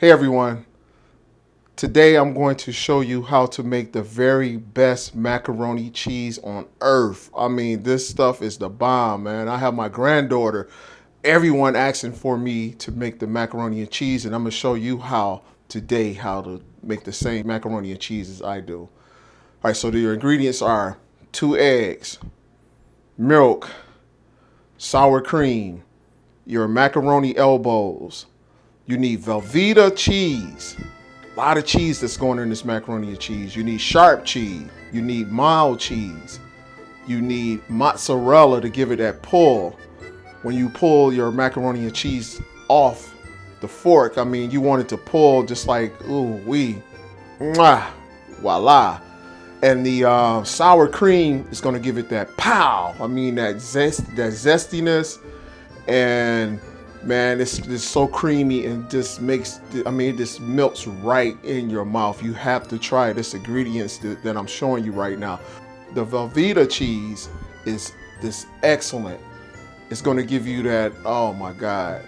Hey everyone, today I'm going to show you how to make the very best macaroni cheese on earth. I mean, this stuff is the bomb, man. I have my granddaughter, everyone asking for me to make the macaroni and cheese, and I'm going to show you how today how to make the same macaroni and cheese as I do. All right, so your ingredients are 2 eggs, milk, sour cream, your macaroni elbows. You need Velveeta cheese. A lot of cheese that's going in this macaroni and cheese. You need sharp cheese. You need mild cheese. You need mozzarella to give it that pull. When you pull your macaroni and cheese off the fork, I mean, you want it to pull just like, ooh, wee, mwah, voila. And the sour cream is going to give it that pow. I mean, that zestiness, and man, it's so creamy and just makes, I mean, it just melts right in your mouth. You have to try this ingredients that I'm showing you right now. The Velveeta cheese is this excellent. It's going to give you that, oh my God,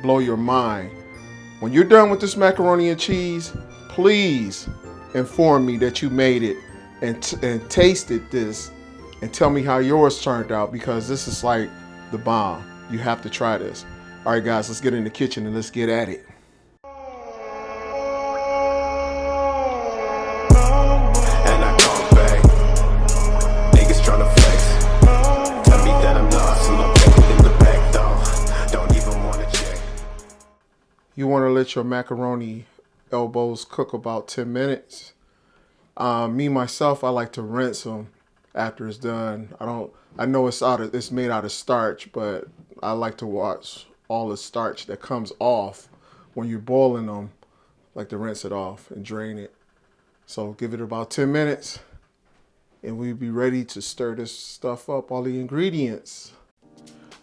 blow your mind. When you're done with this macaroni and cheese, please inform me that you made it and tasted this and tell me how yours turned out, because this is like the bomb. You have to try this. All right, guys, let's get in the kitchen and let's get at it. And I come back, niggas tryna flex. Tell me that I'm lost, I'm located in the back though. Don't even wanna check. You want to let your macaroni elbows cook about 10 minutes. Me myself, I like to rinse them after it's done. I know it's made out of starch, but I like to watch all the starch that comes off when you're boiling them. I like to rinse it off and drain it. So give it about 10 minutes and we'll be ready to stir this stuff up, all the ingredients.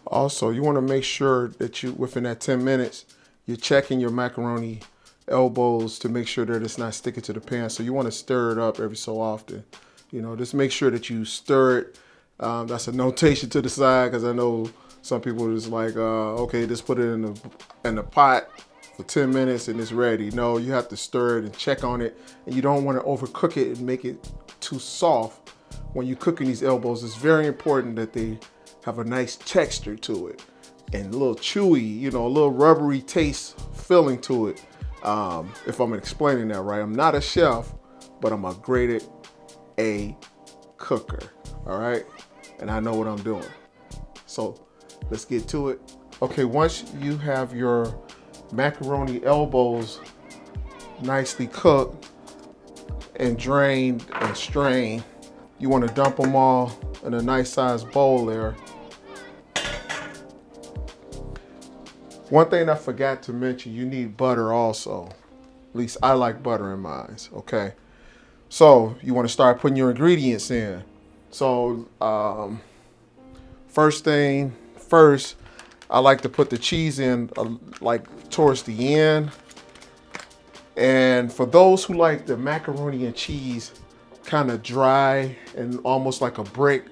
Also, you want to make sure that within that 10 minutes, you're checking your macaroni elbows to make sure that it's not sticking to the pan. So you want to stir it up every so often. You know, just make sure that you stir it. That's a notation to the side, because I know some people are just like, okay, just put it in the pot for 10 minutes and it's ready. No, you have to stir it and check on it, and you don't want to overcook it and make it too soft. When you're cooking these elbows, it's very important that they have a nice texture to it and a little chewy, you know, a little rubbery taste feeling to it. If I'm explaining that right, I'm not a chef, but I'm a graded A cooker, all right? And I know what I'm doing. So let's get to it. Okay, once you have your macaroni elbows nicely cooked and drained and strained, you want to dump them all in a nice sized bowl there. One thing I forgot to mention, you need butter also. At least I like butter in mine, okay? So you want to start putting your ingredients in. So first thing first, I like to put the cheese in like towards the end. And for those who like the macaroni and cheese kind of dry and almost like a brick,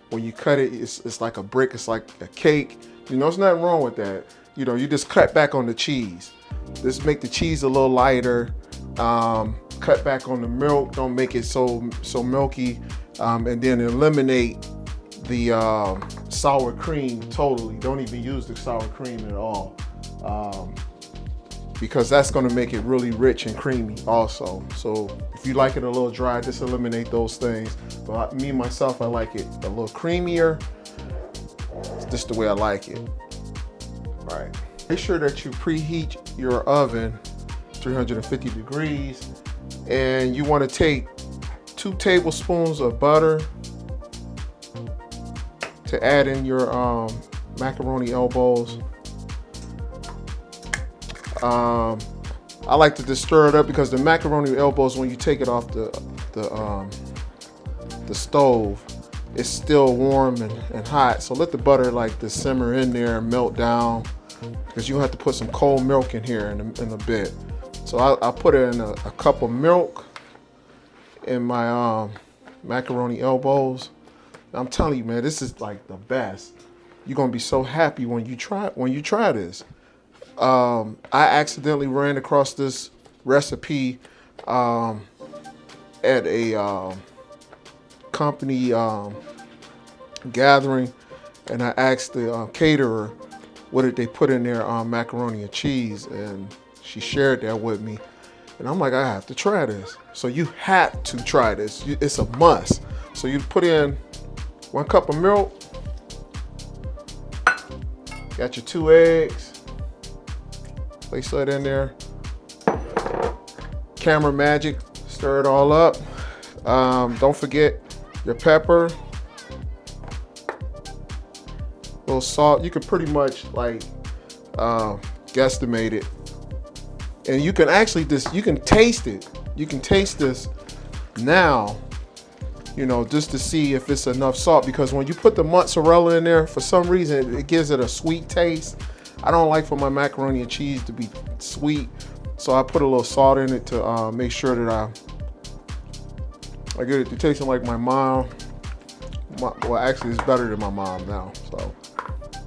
when you cut it, it's like a brick, it's like a cake. You know, there's nothing wrong with that. You know, you just cut back on the cheese. Just make the cheese a little lighter. Cut back on the milk. Don't make it so milky. And then eliminate the sour cream totally. Don't even use the sour cream at all. Because that's going to make it really rich and creamy also. So if you like it a little dry, just eliminate those things. But me, myself, I like it a little creamier. It's just the way I like it. All right. Make sure that you preheat your oven 350 degrees. And you want to take 2 tablespoons of butter to add in your macaroni elbows. I like to just stir it up, because the macaroni elbows, when you take it off the stove, it's still warm and hot. So let the butter like to simmer in there and melt down, because you have to put some cold milk in here in a bit. So I put in a cup of milk in my macaroni elbows. I'm telling you, man, this is like the best. You're gonna be so happy when you try this. I accidentally ran across this recipe at a company gathering, and I asked the caterer what did they put in their macaroni and cheese, and she shared that with me. And I'm like, I have to try this. So you have to try this. It's a must. So you put in 1 cup of milk, got your 2 eggs, place that in there. Camera magic, stir it all up. Don't forget your pepper, a little salt. You can pretty much like guesstimate it. And you can actually you can taste it. You can taste this now, you know, just to see if it's enough salt, because when you put the mozzarella in there, for some reason it gives it a sweet taste. I don't like for my macaroni and cheese to be sweet, so I put a little salt in it to make sure that I get it to tasting like my mom. Well, actually, it's better than my mom now. So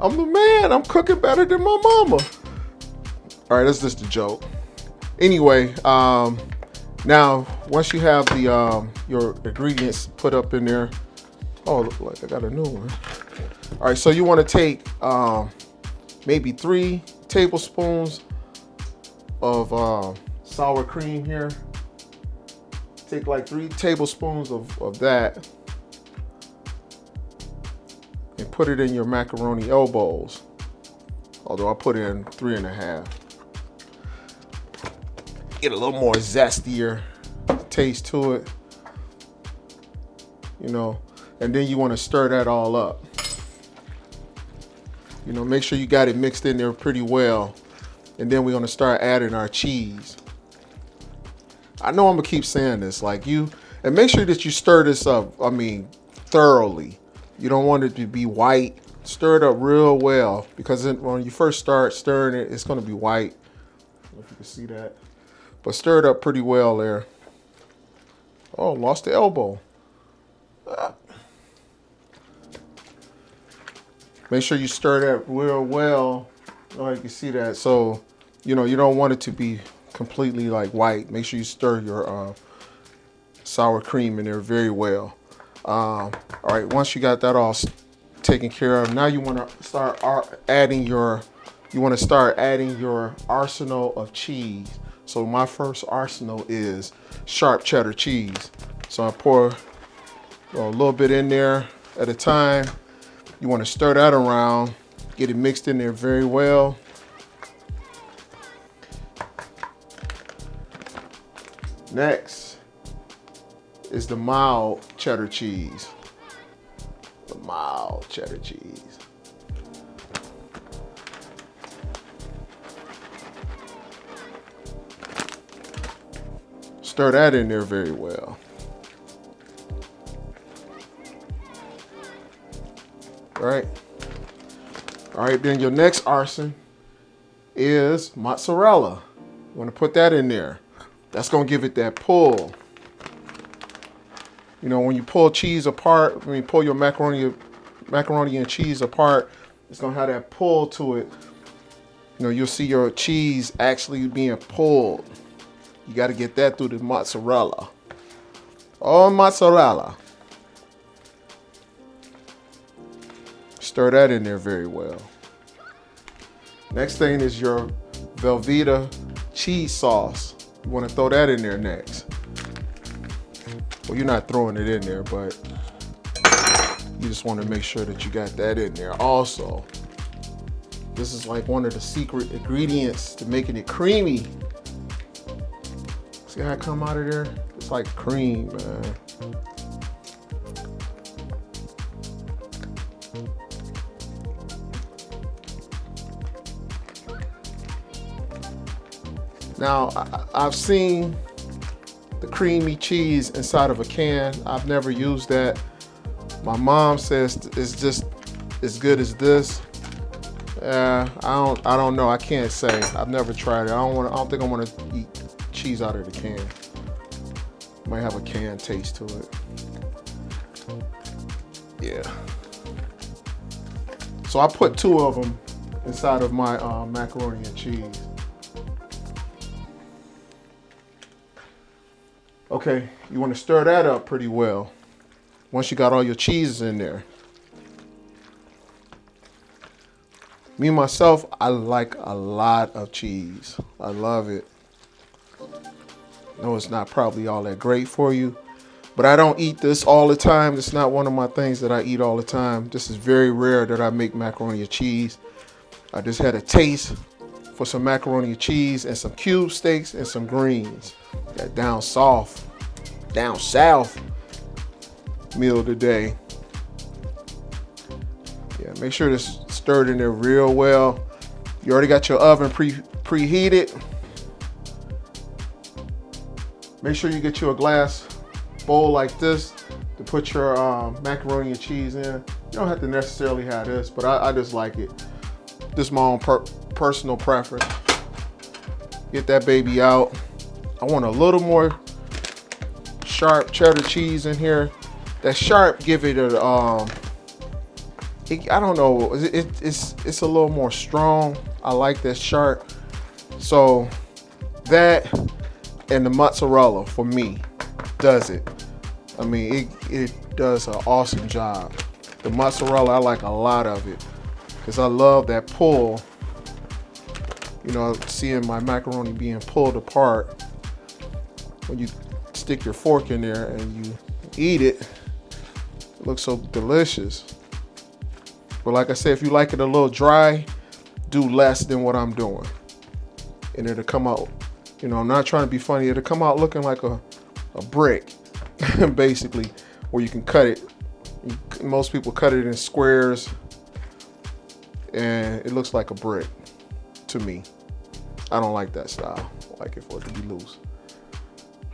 I'm the man. I'm cooking better than my mama. All right, that's just a joke. Anyway, now once you have the your ingredients put up in there, oh, look like I got a new one. All right, so you want to take maybe 3 tablespoons of sour cream here. Take like 3 tablespoons of that and put it in your macaroni elbows. Although I put in 3.5. Get a little more zestier taste to it, you know, and then you want to stir that all up. You know, make sure you got it mixed in there pretty well, and then we're going to start adding our cheese. I know I'm gonna keep saying this, like and make sure that you stir this up, I mean, thoroughly. You don't want it to be white. Stir it up real well, because when you first start stirring it, it's gonna be white. I don't know if you can see that. But stir it up pretty well there. Oh, lost the elbow. Make sure you stir that real well. Oh, you can see that. So, you know, you don't want it to be completely like white. Make sure you stir your sour cream in there very well. All right, once you got that all taken care of, now you want to start adding your arsenal of cheese. So my first arsenal is sharp cheddar cheese. So I pour a little bit in there at a time. You want to stir that around, get it mixed in there very well. Next is the mild cheddar cheese. The mild cheddar cheese. Stir that in there very well. All right. All right, then your next arson is mozzarella. You want to put that in there. That's gonna give it that pull. You know, when you pull cheese apart, when you pull your macaroni and cheese apart, it's gonna have that pull to it. You know, you'll see your cheese actually being pulled. You got to get that through the mozzarella. Oh, mozzarella. Stir that in there very well. Next thing is your Velveeta cheese sauce. You want to throw that in there next. Well, you're not throwing it in there, but you just want to make sure that you got that in there also. This is like one of the secret ingredients to making it creamy. See how it come out of there? It's like cream, man. Now, I've seen the creamy cheese inside of a can. I've never used that. My mom says it's just as good as this. I don't know. I can't say. I've never tried it. I don't think I want to eat cheese out of the can. Might have a can taste to it. Yeah. So I put 2 of them inside of my macaroni and cheese. Okay, you want to stir that up pretty well once you got all your cheeses in there. Me myself, I like a lot of cheese. I love it. No, it's not probably all that great for you, but I don't eat this all the time. It's not one of my things that I eat all the time. This is very rare that I make macaroni and cheese. I just had a taste for some macaroni and cheese and some cube steaks and some greens. That down south meal today. Yeah, make sure this stirred in there real well. You already got your oven preheated. Make sure you get you a glass bowl like this to put your macaroni and cheese in. You don't have to necessarily have this, but I just like it. This is my own personal preference. Get that baby out. I want a little more sharp cheddar cheese in here. That sharp give it a I don't know, it's a little more strong. I like that sharp. So that and the mozzarella for me does it. I mean, it does an awesome job. The mozzarella, I like a lot of it because I love that pull. You know, seeing my macaroni being pulled apart when you stick your fork in there and you eat it. It looks so delicious. But like I said, if you like it a little dry, do less than what I'm doing. And it'll come out, you know, I'm not trying to be funny, it'll come out looking like a brick, basically, where you can cut it. Most people cut it in squares, and it looks like a brick to me. I don't like that style. I like it for it to be loose.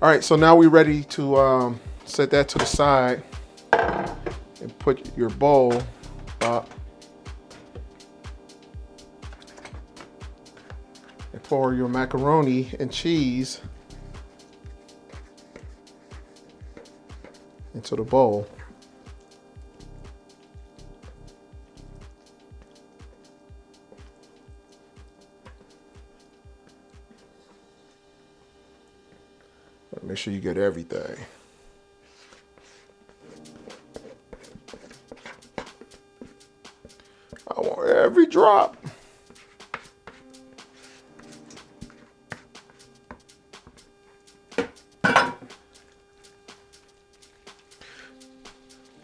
All right, so now we're ready to set that to the side and put your bowl up. And pour your macaroni and cheese into the bowl. Make sure you get everything. I want every drop.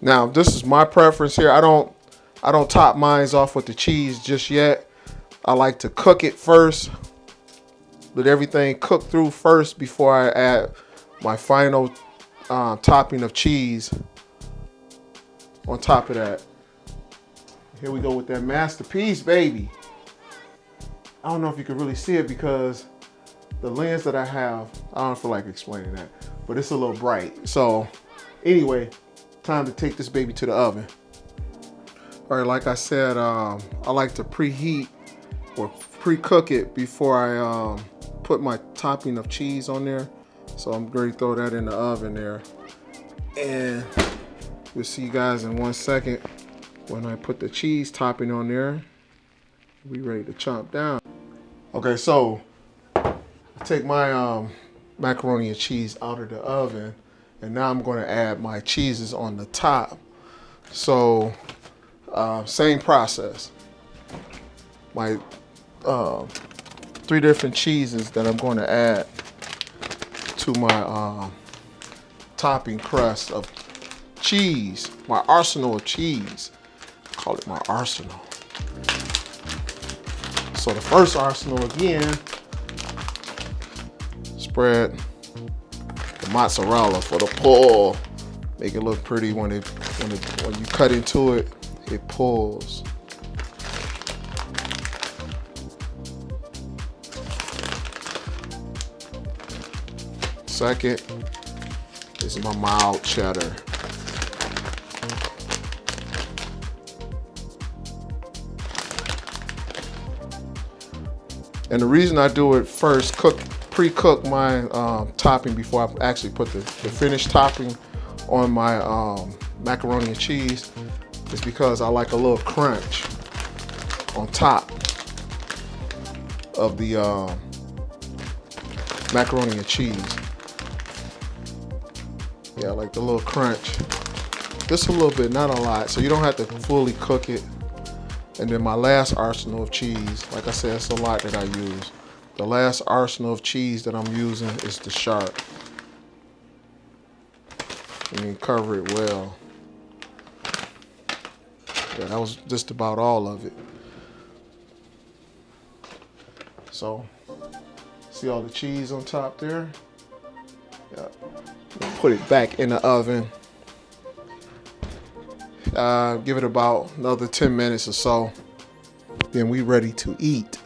Now, this is my preference here. I don't top mine off with the cheese just yet. I like to cook it first. Let everything cook through first before I add my final topping of cheese on top of that. Here we go with that masterpiece, baby. I don't know if you can really see it because the lens that I have, I don't feel like explaining that, but it's a little bright. So anyway, time to take this baby to the oven. All right, like I said, I like to preheat or pre-cook it before I put my topping of cheese on there. So I'm going to throw that in the oven there. And we'll see you guys in 1 second when I put the cheese topping on there. We ready to chomp down. Okay, so I take my macaroni and cheese out of the oven, and now I'm going to add my cheeses on the top. So same process. My 3 different cheeses that I'm going to add to my topping crust of cheese, my arsenal of cheese. I call it my arsenal. So the first arsenal again, spread the mozzarella for the pull. Make it look pretty when you cut into it, it pulls. Second is my mild cheddar. And the reason I do it first, pre-cook my topping before I actually put the finished topping on my macaroni and cheese, is because I like a little crunch on top of the macaroni and cheese. Yeah, like the little crunch. Just a little bit, not a lot, so you don't have to fully cook it. And then my last arsenal of cheese, like I said, it's a lot that I use. The last arsenal of cheese that I'm using is the sharp. And you cover it well. Yeah, that was just about all of it. So, see all the cheese on top there? Yeah. Put it back in the oven. Give it about another 10 minutes or so. Then we ready to eat.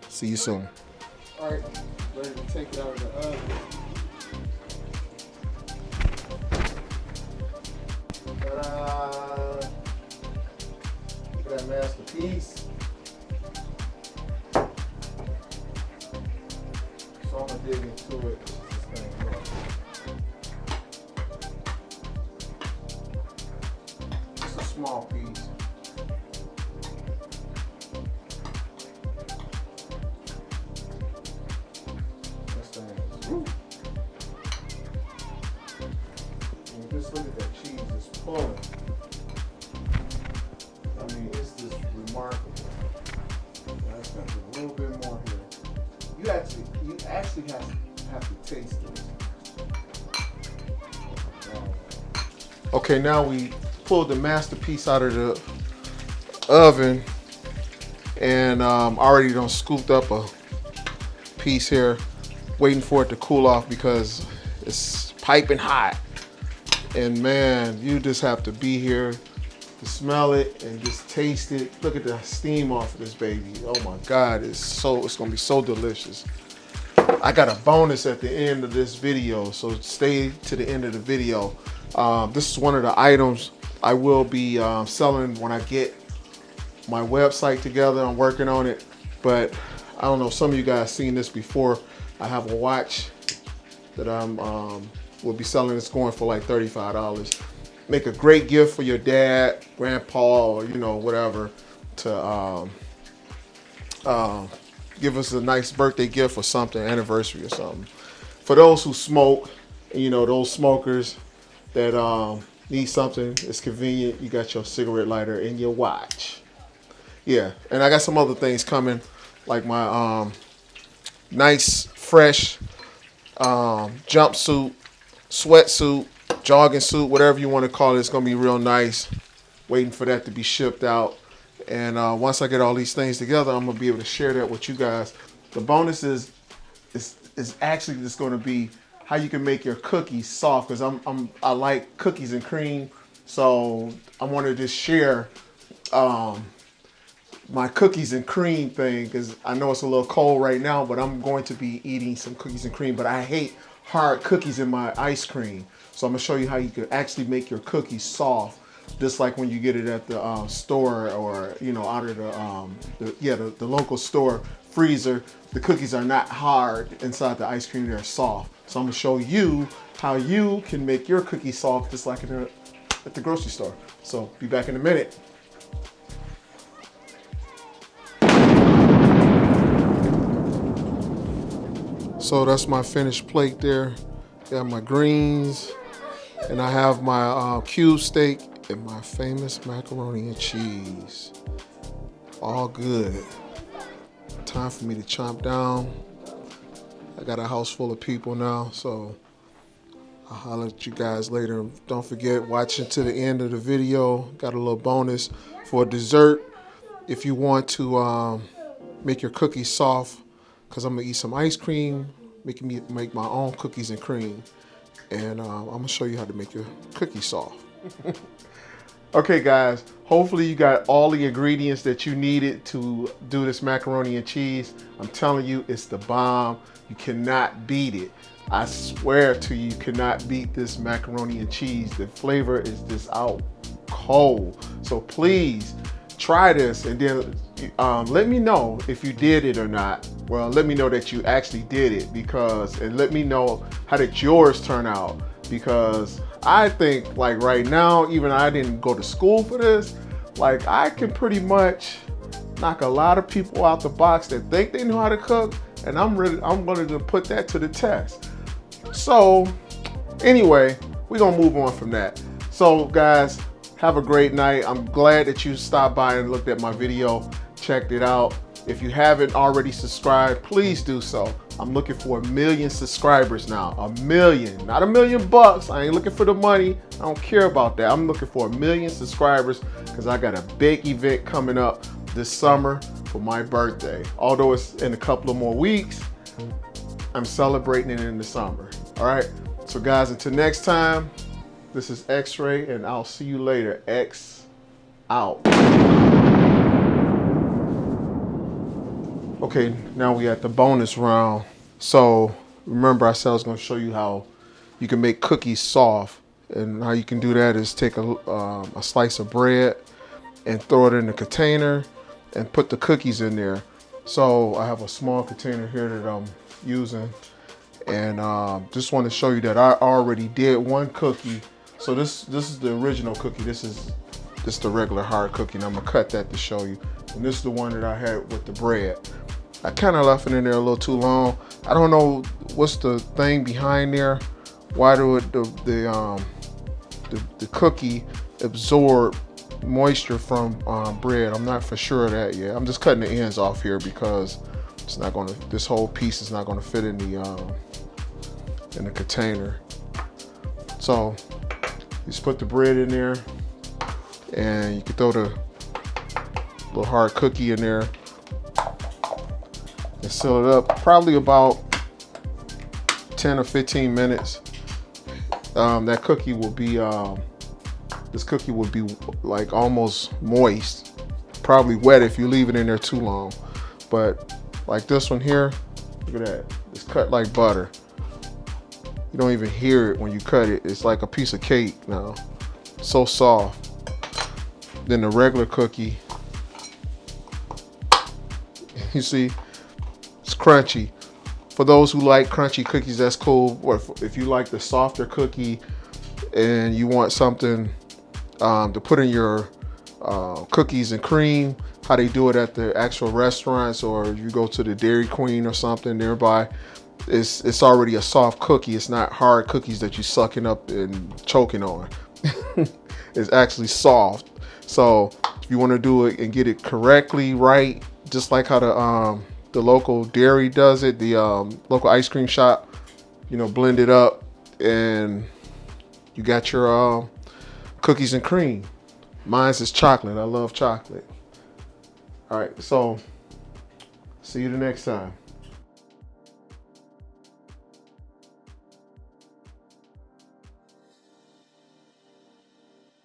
See you soon. All right, ready to take it out of the oven. Ta-da! Look at that masterpiece. So I'm gonna dig into it. Just a small piece. And just look at that cheese, it's pulling. I mean, it's just remarkable. That's got a little bit more here. You actually have to taste it. Okay, now we pulled the masterpiece out of the oven, and already done scooped up a piece here, waiting for it to cool off because it's piping hot. And man, you just have to be here to smell it and just taste it. Look at the steam off of this baby. Oh my God, it's gonna be so delicious. I got a bonus at the end of this video, so stay to the end of the video. This is one of the items I will be selling when I get my website together. I'm working on it, but I don't know, some of you guys seen this before. I have a watch that I'm will be selling. It's going for like $35. Make a great gift for your dad, grandpa, or whatever, to give us a nice birthday gift or something, anniversary or something. For those who smoke, those smokers that need something, it's convenient. You got your cigarette lighter and your watch. Yeah, and I got some other things coming, like my nice, fresh jumpsuit, sweatsuit, jogging suit, whatever you want to call it. It's going to be real nice. Waiting for that to be shipped out. And once I get all these things together, I'm going to be able to share that with you guys. The bonus is actually just going to be how you can make your cookies soft, because I like cookies and cream. So I want to just share my cookies and cream thing, because I know it's a little cold right now, but I'm going to be eating some cookies and cream. But I hate hard cookies in my ice cream. So I'm going to show you how you can actually make your cookies soft, just like when you get it at the store, or out of the local store freezer. The cookies are not hard inside the ice cream, they're soft. So I'm going to show you how you can make your cookies soft, just like at the grocery store. So be back in a minute. So that's my finished plate there. Got my greens, and I have my cube steak and my famous macaroni and cheese. All good. Time for me to chomp down. I got a house full of people now, so I'll holler at you guys later. Don't forget, watching to the end of the video. Got a little bonus for dessert. If you want to make your cookies soft, because I'm gonna eat some ice cream, make my own cookies and cream, and I'm gonna show you how to make your cookies soft. Okay guys, hopefully you got all the ingredients that you needed to do this macaroni and cheese. I'm telling you, it's the bomb. You cannot beat it. I swear to you, you cannot beat this macaroni and cheese. The flavor is just out cold. So please try this, and then let me know if you did it or not. Well, let me know that you actually did it, and let me know how did yours turn out, because I think, like, right now, even I didn't go to school for this, like, I can pretty much knock a lot of people out the box that think they know how to cook, and I'm going to put that to the test. So anyway, we're gonna move on from that. So guys, have a great night. I'm glad that you stopped by and looked at my video, checked it out. If you haven't already subscribed, please do so. I'm looking for 1 million subscribers now. 1 million, not $1 million bucks. I ain't looking for the money. I don't care about that. I'm looking for 1 million subscribers because I got a big event coming up this summer for my birthday. Although it's in a couple of more weeks, I'm celebrating it in the summer. All right. So guys, until next time, this is X-Ray, and I'll see you later. X out. Okay, now we at the bonus round. So remember I said I was going to show you how you can make cookies soft. And how you can do that is take a slice of bread and throw it in a container and put the cookies in there. So I have a small container here that I'm using. And just want to show you that I already did one cookie. So this is the original cookie. This is the regular hard cookie, and I'm gonna cut that to show you. And this is the one that I had with the bread. I kind of left it in there a little too long. I don't know what's the thing behind there. Why do the cookie absorb moisture from bread? I'm not for sure of that yet. I'm just cutting the ends off here because it's not gonna. This whole piece is not gonna fit in the container. So you just put the bread in there, and you can throw the little hard cookie in there and seal it up. Probably about 10 or 15 minutes. That cookie will be this cookie will be like almost moist, probably wet if you leave it in there too long. But like this one here, look at that, it's cut like butter. You don't even hear it when you cut it. It's like a piece of cake now. So soft. Then the regular cookie, you see, it's crunchy. For those who like crunchy cookies, that's cool. Or if you like the softer cookie and you want something to put in your cookies and cream, how they do it at the actual restaurants, or you go to the Dairy Queen or something nearby, it's already a soft cookie. It's not hard cookies that you're sucking up and choking on. It's actually soft. So if you want to do it and get it correctly right, just like how the local dairy does it, the local ice cream shop, you know, blend it up and you got your cookies and cream. Mine's is chocolate. I love chocolate. All right, so see you the next time.